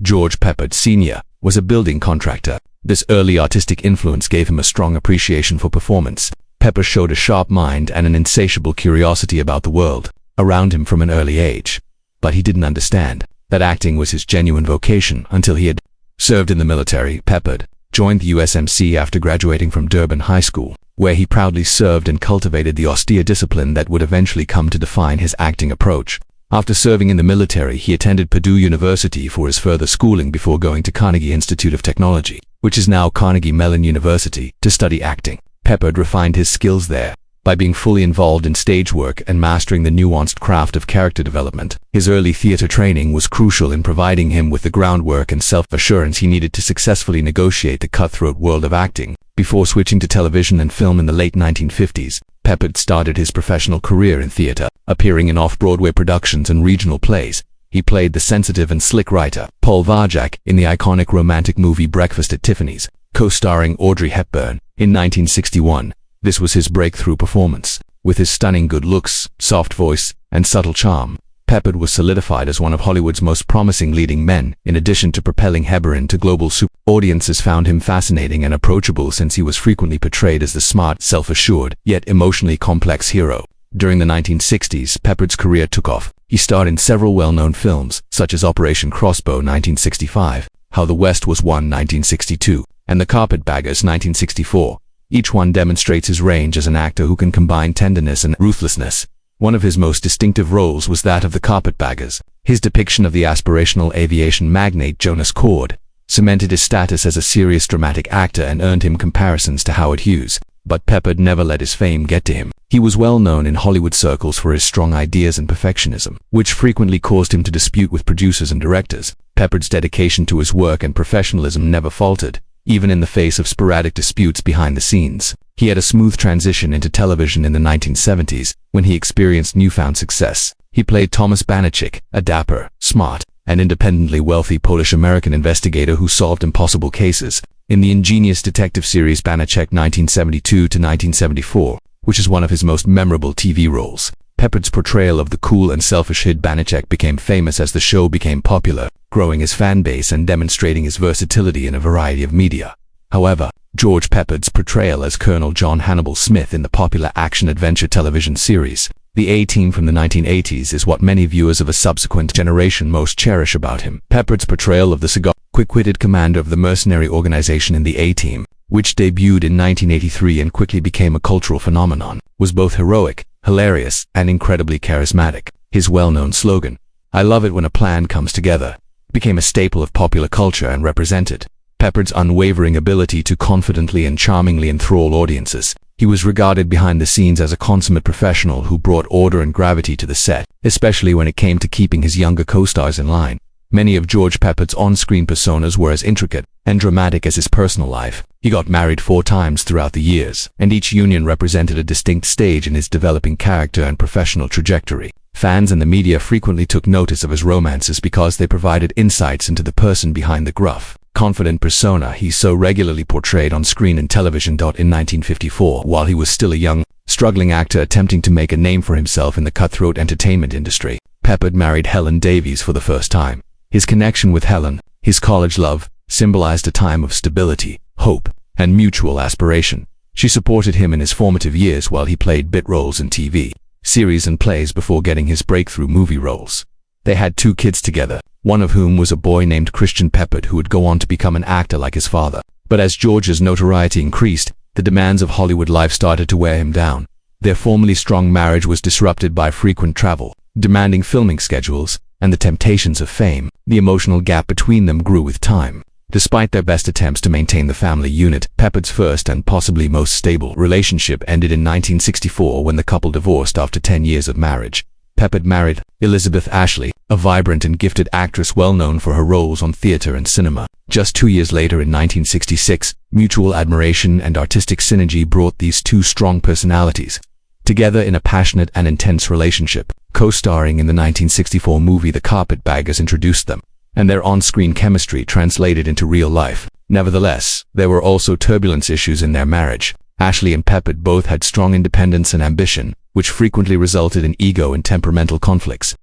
George Peppard Sr., was a building contractor. This early artistic influence gave him a strong appreciation for performance. Peppard showed a sharp mind and an insatiable curiosity about the world around him from an early age. But he didn't understand that acting was his genuine vocation until he had served in the military. Peppard joined the USMC after graduating from Durban High School, where he proudly served and cultivated the austere discipline that would eventually come to define his acting approach. After serving in the military, he attended Purdue University for his further schooling before going to Carnegie Institute of Technology, which is now Carnegie Mellon University, to study acting. Peppard refined his skills there by being fully involved in stage work and mastering the nuanced craft of character development. His early theater training was crucial in providing him with the groundwork and self-assurance he needed to successfully negotiate the cutthroat world of acting. Before switching to television and film in the late 1950s, Peppard started his professional career in theater, appearing in off-Broadway productions and regional plays. He played the sensitive and slick writer, Paul Varjak, in the iconic romantic movie Breakfast at Tiffany's, co-starring Audrey Hepburn, in 1961. This was his breakthrough performance. With his stunning good looks, soft voice, and subtle charm, Peppard was solidified as one of Hollywood's most promising leading men. In addition to propelling Hepburn to global audiences found him fascinating and approachable since he was frequently portrayed as the smart, self-assured, yet emotionally complex hero. During the 1960s, Peppard's career took off. He starred in several well-known films, such as Operation Crossbow 1965, How the West Was Won 1962, and The Carpetbaggers 1964. Each one demonstrates his range as an actor who can combine tenderness and ruthlessness. One of his most distinctive roles was that of the Carpetbaggers. His depiction of the aspirational aviation magnate Jonas Cord cemented his status as a serious dramatic actor and earned him comparisons to Howard Hughes. But Peppard never let his fame get to him. He was well known in Hollywood circles for his strong ideas and perfectionism, which frequently caused him to dispute with producers and directors. Peppard's dedication to his work and professionalism never faltered, even in the face of sporadic disputes behind the scenes. He had a smooth transition into television in the 1970s, when he experienced newfound success. He played Thomas Banachik, a dapper, smart, and independently wealthy Polish-American investigator who solved impossible cases, in the ingenious detective series Banachek 1972 to 1974, which is one of his most memorable TV roles. Peppard's portrayal of the cool and selfish Hid Banachek became famous as the show became popular, growing his fan base and demonstrating his versatility in a variety of media. However, George Peppard's portrayal as Colonel John Hannibal Smith in the popular action-adventure television series, The A-Team from the 1980s, is what many viewers of a subsequent generation most cherish about him. Peppard's portrayal of the quick-witted commander of the mercenary organization in The A-Team, which debuted in 1983 and quickly became a cultural phenomenon, was both heroic, hilarious, and incredibly charismatic. His well-known slogan, "I love it when a plan comes together," became a staple of popular culture and represented Peppard's unwavering ability to confidently and charmingly enthrall audiences. He was regarded behind the scenes as a consummate professional who brought order and gravity to the set, especially when it came to keeping his younger co-stars in line. Many of George Peppard's on-screen personas were as intricate and dramatic as his personal life. He got married 4 times throughout the years, and each union represented a distinct stage in his developing character and professional trajectory. Fans and the media frequently took notice of his romances because they provided insights into the person behind the gruff, confident persona he so regularly portrayed on screen and television. In 1954, while he was still a young, struggling actor attempting to make a name for himself in the cutthroat entertainment industry, Peppard married Helen Davies for the first time. His connection with Helen, his college love, symbolized a time of stability, hope, and mutual aspiration. She supported him in his formative years while he played bit roles in TV, series and plays before getting his breakthrough movie roles. They had 2 kids together, one of whom was a boy named Christian Peppard who would go on to become an actor like his father. But as George's notoriety increased, the demands of Hollywood life started to wear him down. Their formerly strong marriage was disrupted by frequent travel, demanding filming schedules, and the temptations of fame. The emotional gap between them grew with time. Despite their best attempts to maintain the family unit, Peppard's first and possibly most stable relationship ended in 1964 when the couple divorced after 10 years of marriage. Peppard married Elizabeth Ashley, a vibrant and gifted actress well known for her roles on theater and cinema. Just 2 years later in 1966, mutual admiration and artistic synergy brought these 2 strong personalities together in a passionate and intense relationship. Co-starring in the 1964 movie The Carpetbaggers introduced them, and their on-screen chemistry translated into real life. Nevertheless, there were also turbulence issues in their marriage. Ashley and Peppard both had strong independence and ambition, which frequently resulted in ego and temperamental conflicts.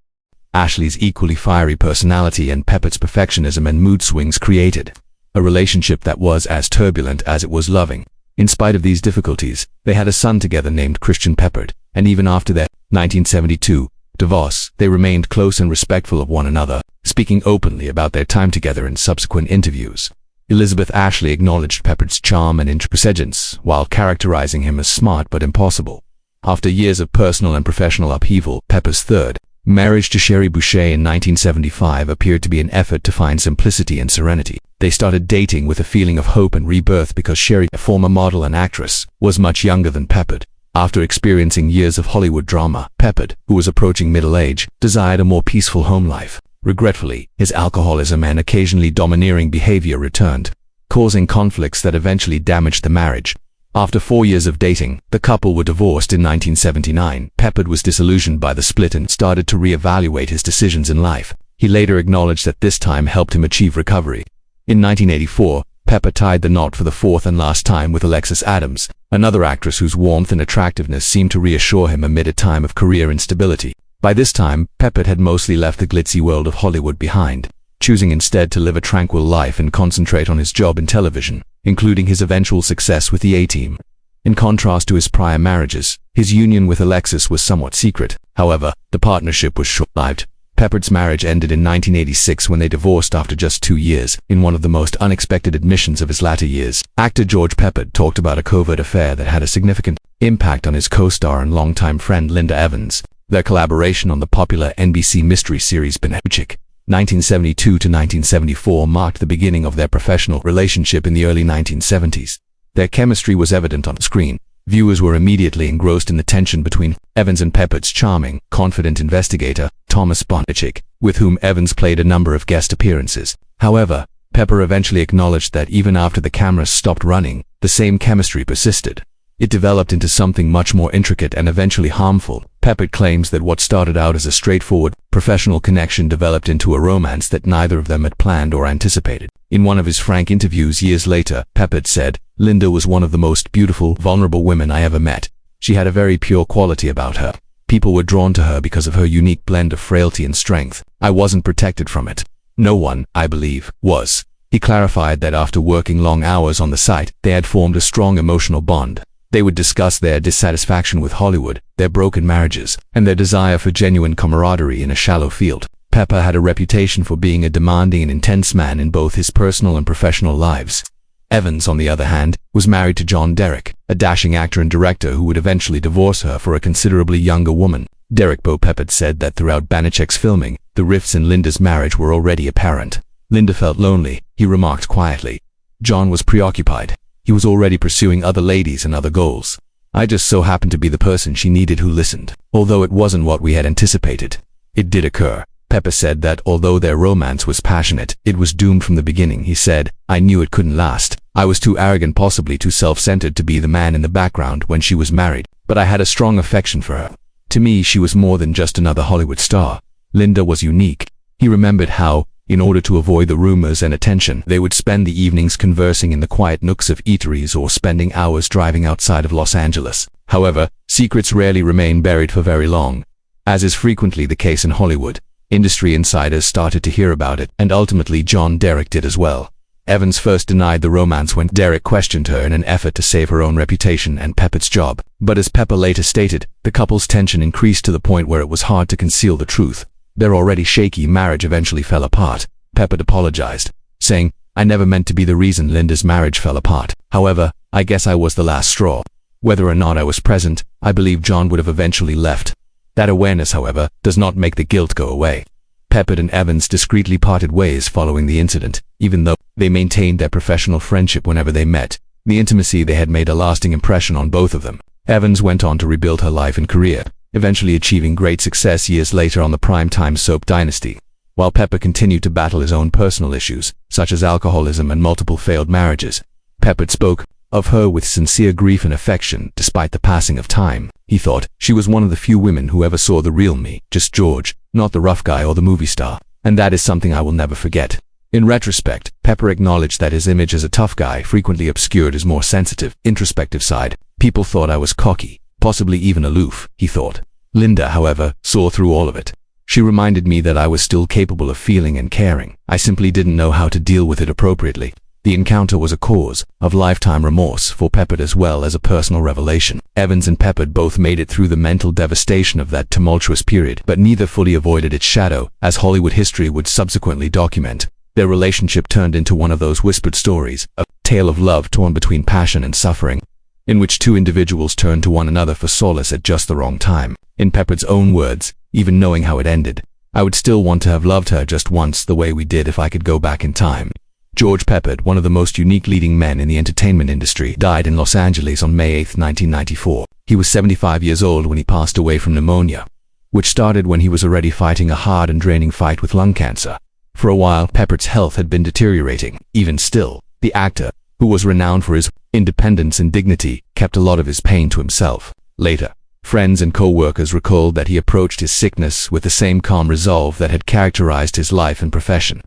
Ashley's equally fiery personality and Peppard's perfectionism and mood swings created a relationship that was as turbulent as it was loving. In spite of these difficulties, they had a son together named Christian Peppard, and even after their 1972 divorce, they remained close and respectful of one another, speaking openly about their time together in subsequent interviews. Elizabeth Ashley acknowledged Peppard's charm and intelligence, while characterizing him as smart but impossible. After years of personal and professional upheaval, Peppard's third marriage to Sherry Boucher in 1975 appeared to be an effort to find simplicity and serenity. They started dating with a feeling of hope and rebirth because Sherry, a former model and actress, was much younger than Peppard. After experiencing years of Hollywood drama, Peppard, who was approaching middle age, desired a more peaceful home life. Regretfully, his alcoholism and occasionally domineering behavior returned, causing conflicts that eventually damaged the marriage. After 4 years of dating, the couple were divorced in 1979. Peppard was disillusioned by the split and started to re-evaluate his decisions in life. He later acknowledged that this time helped him achieve recovery. In 1984, Peppard tied the knot for the fourth and last time with Alexis Adams, another actress whose warmth and attractiveness seemed to reassure him amid a time of career instability. By this time, Peppard had mostly left the glitzy world of Hollywood behind, choosing instead to live a tranquil life and concentrate on his job in television, including his eventual success with the A-Team. In contrast to his prior marriages, his union with Alexis was somewhat secret. However, the partnership was short-lived. Peppard's marriage ended in 1986 when they divorced after just 2 years, in one of the most unexpected admissions of his latter years. Actor George Peppard talked about a covert affair that had a significant impact on his co-star and longtime friend Linda Evans. Their collaboration on the popular NBC mystery series Benedict 1972 to 1974 marked the beginning of their professional relationship in the early 1970s. Their chemistry was evident on screen. Viewers were immediately engrossed in the tension between Evans and Peppard's charming, confident investigator, Thomas Bondichik, with whom Evans played a number of guest appearances. However, Peppard eventually acknowledged that even after the cameras stopped running, the same chemistry persisted. It developed into something much more intricate and eventually harmful. Peppard claims that what started out as a straightforward, professional connection developed into a romance that neither of them had planned or anticipated. In one of his frank interviews years later, Peppard said, "Linda was one of the most beautiful, vulnerable women I ever met. She had a very pure quality about her. People were drawn to her because of her unique blend of frailty and strength. I wasn't protected from it. No one, I believe, was." He clarified that after working long hours on the site, they had formed a strong emotional bond. They would discuss their dissatisfaction with Hollywood, their broken marriages, and their desire for genuine camaraderie in a shallow field. Peppard had a reputation for being a demanding and intense man in both his personal and professional lives. Evans, on the other hand, was married to John Derek, a dashing actor and director who would eventually divorce her for a considerably younger woman. Derek Peppard said that throughout Banachek's filming, the rifts in Linda's marriage were already apparent. Linda felt lonely, he remarked quietly. John was preoccupied. He was already pursuing other ladies and other goals. I just so happened to be the person she needed who listened. Although it wasn't what we had anticipated, it did occur. Peppard said that although their romance was passionate, it was doomed from the beginning. He said, "I knew it couldn't last. I was too arrogant, possibly too self-centered to be the man in the background when she was married, but I had a strong affection for her. To me, she was more than just another Hollywood star. Linda was unique." He remembered how, in order to avoid the rumors and attention, they would spend the evenings conversing in the quiet nooks of eateries or spending hours driving outside of Los Angeles. However, secrets rarely remain buried for very long. As is frequently the case in Hollywood, industry insiders started to hear about it, and ultimately John Derek did as well. Evans first denied the romance when Derek questioned her in an effort to save her own reputation and Peppard's job. But as Peppard later stated, the couple's tension increased to the point where it was hard to conceal the truth. Their already shaky marriage eventually fell apart. Peppard apologized, saying, "I never meant to be the reason Linda's marriage fell apart. However, I guess I was the last straw. Whether or not I was present, I believe John would have eventually left. That awareness, however, does not make the guilt go away." Peppard and Evans discreetly parted ways following the incident, even though they maintained their professional friendship whenever they met. The intimacy they had made a lasting impression on both of them. Evans went on to rebuild her life and career, eventually achieving great success years later on the primetime soap Dynasty. While Peppard continued to battle his own personal issues, such as alcoholism and multiple failed marriages, Peppard spoke of her with sincere grief and affection despite the passing of time. He thought, "She was one of the few women who ever saw the real me, just George, not the rough guy or the movie star. And that is something I will never forget." In retrospect, Peppard acknowledged that his image as a tough guy frequently obscured his more sensitive, introspective side. "People thought I was cocky, possibly even aloof," he thought. Linda, however, saw through all of it. She reminded me that I was still capable of feeling and caring. I simply didn't know how to deal with it appropriately. The encounter was a cause of lifetime remorse for Peppard as well as a personal revelation. Evans and Peppard both made it through the mental devastation of that tumultuous period, but neither fully avoided its shadow, as Hollywood history would subsequently document. Their relationship turned into one of those whispered stories, a tale of love torn between passion and suffering, in which two individuals turned to one another for solace at just the wrong time. In Peppard's own words, even knowing how it ended, I would still want to have loved her just once the way we did if I could go back in time. George Peppard, one of the most unique leading men in the entertainment industry, died in Los Angeles on May 8, 1994. He was 75 years old when he passed away from pneumonia, which started when he was already fighting a hard and draining fight with lung cancer. For a while, Peppard's health had been deteriorating. Even still, the actor, who was renowned for his independence and dignity, kept a lot of his pain to himself. Later, friends and co-workers recalled that he approached his sickness with the same calm resolve that had characterized his life and profession.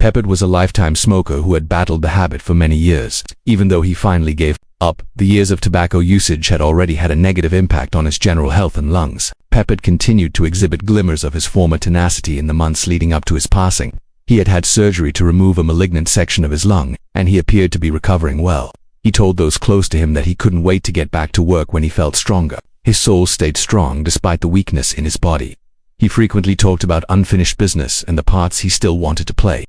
Peppard was a lifetime smoker who had battled the habit for many years. Even though he finally gave up, the years of tobacco usage had already had a negative impact on his general health and lungs. Peppard continued to exhibit glimmers of his former tenacity in the months leading up to his passing. He had had surgery to remove a malignant section of his lung, and he appeared to be recovering well. He told those close to him that he couldn't wait to get back to work when he felt stronger. His soul stayed strong despite the weakness in his body. He frequently talked about unfinished business and the parts he still wanted to play.